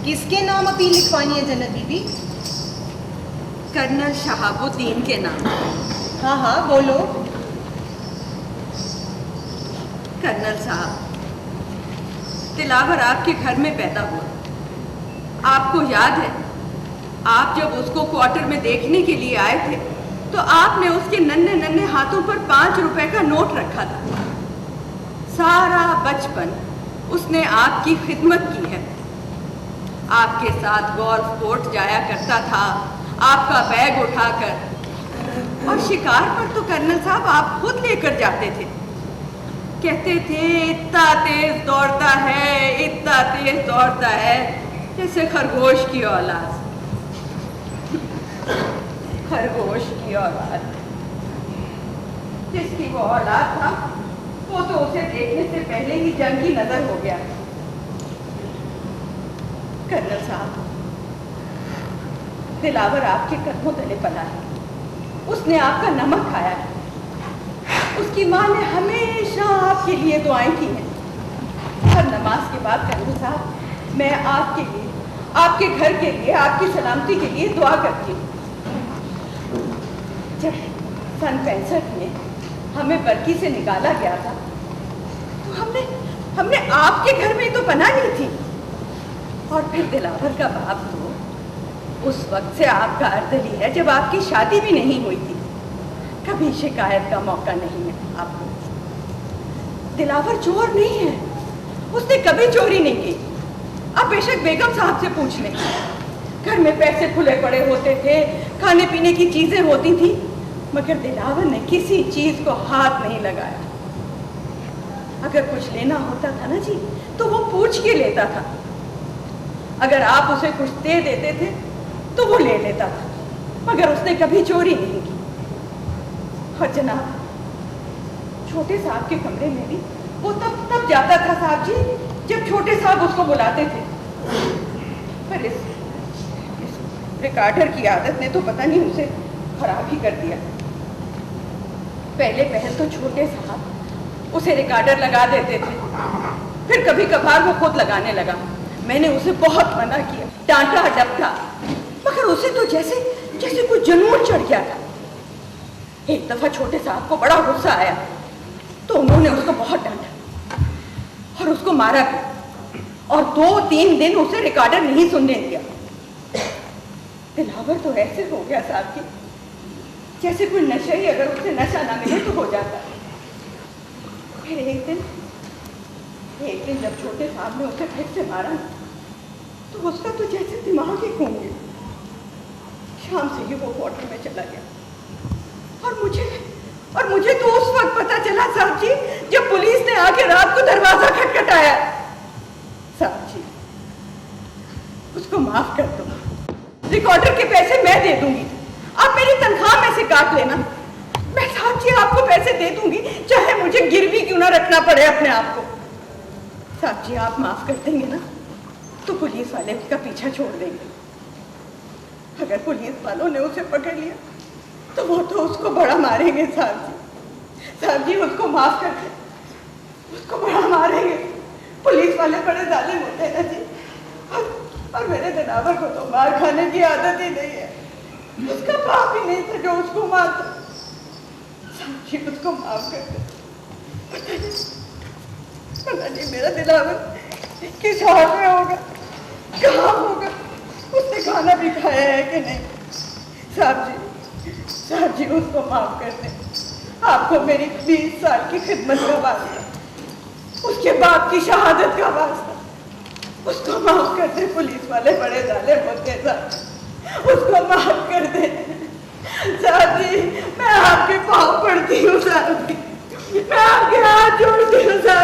किसके नाम अपील लिखवानी है जन्नत बीबी? कर्नल शहाबुद्दीन के नाम। हाँ हाँ बोलो। कर्नल साहब, दिलावर आपके घर में पैदा हुआ। आपको याद है, आप जब उसको क्वार्टर में देखने के लिए आए थे तो आपने उसके नन्हे नन्हे हाथों पर 5 रुपए का नोट रखा था। सारा बचपन उसने आपकी खिदमत की है। आपके साथ गोल्फ कोर्ट जाया करता था, आपका बैग उठाकर, और शिकार पर तो कर्नल साहब आप खुद लेकर जाते थे। कहते थे इतना तेज दौड़ता है, इतना तेज दौड़ता है, जैसे खरगोश की औलाद। खरगोश की औलाद, जिसकी वो औलाद था वो तो उसे देखने से पहले ही जंग की नजर हो गया। कर्नल साहब, दिलावर आपके कदमों तले पला है। उसने आपका नमक खाया है। उसकी माँ ने हमेशा आपके लिए दुआएं की हैं। हर नमाज के बाद कर्नल साहब, मैं आपके लिए, आपके घर के लिए, आपकी सलामती के लिए दुआ करती हूँ। जब सन 65 में हमें बरकी से निकाला गया था तो हमने आपके घर में तो पनाह ली थी। और फिर दिलावर का बाप तो उस वक्त से आपका अर्दली है जब आपकी शादी भी नहीं हुई थी। कभी शिकायत का मौका नहीं है आपको। दिलावर चोर नहीं है, उसने कभी चोरी नहीं की। आप बेशक बेगम साहब से पूछ लें। घर में पैसे खुले पड़े होते थे, खाने पीने की चीजें होती थी, मगर दिलावर ने किसी चीज को हाथ नहीं लगाया। अगर कुछ लेना होता था ना जी, तो वो पूछ के लेता था। अगर आप उसे कुछ दे देते थे तो वो ले लेता था, मगर उसने कभी चोरी नहीं की। और जनाब, छोटे साहब के कमरे में भी वो तब जाता था साहब जी, जब छोटे साहब उसको बुलाते थे। पर इस रिकॉर्डर की आदत ने तो पता नहीं उसे खराब ही कर दिया। पहले तो छोटे साहब उसे रिकॉर्डर लगा देते थे, फिर कभी कभार वो खुद लगाने लगा। मैंने उसे बहुत मना किया, डांटा डपटा, मगर उसे तो जैसे कोई जुनून चढ़ गया था। एक दफा छोटे साहब को बड़ा गुस्सा आया तो उन्होंने उसको बहुत डांटा और उसको मारा भी, और 2-3 दिन उसे रिकॉर्डर नहीं सुनने दिया। दिलावर तो ऐसे हो गया साहब की, जैसे कोई नशा ही अगर उसे नशा ना मिले तो हो जाता। फिर एक दिन जब छोटे साहब ने उसे फिर से मारा तो उसका तो जैसे दिमाग ही घूम गया। शाम से ही वो क्वार्टर में चला गया। और मुझे तो उस वक्त पता चला साहब जी, जब पुलिस ने आके रात को दरवाजा खटखटाया। साहब जी, उसको माफ कर दो। रिकॉर्डर के पैसे मैं दे दूंगी, आप मेरी तनख्वाह में से काट लेना। मैं साहब जी आपको पैसे दे दूंगी, चाहे मुझे गिरवी क्यों ना रखना पड़े अपने आप को। साहब जी, आप माफ कर देंगे ना तो पुलिस वाले का पीछा छोड़ देंगे। अगर पुलिस वालों ने उसे पकड़ लिया तो वो तो उसको बड़ा मारेंगे साहब जी। साहब जी, उसको माफ कर दे, उसको बड़ा मारेंगे। पुलिस वाले बड़े जालिम होते हैं ना जी। और मेरे दिलावर को तो मार खाने की आदत ही नहीं है। उसका बाप ही नहीं था जो उसको मारता। साहब जी, उसको माफ कर दे। पता नहीं मेरा दिलावर किस हाल में होगा, कहाँ होगा, उसने खाना भी खाया है कि नहीं। साहब जी उसको माफ कर दें। आपको मेरी 20 साल की खिदमत का वास्ता, उसके बाप की शहादत का वास्ता, उसको माफ कर दे। पुलिस वाले बड़े जालिम होते हैं साहब, उसको माफ कर दे। साहब जी, मैं आपके पाँव पड़ती हूँ साहब जी, मैं आपके हाथ जोड़ती हूँ साहब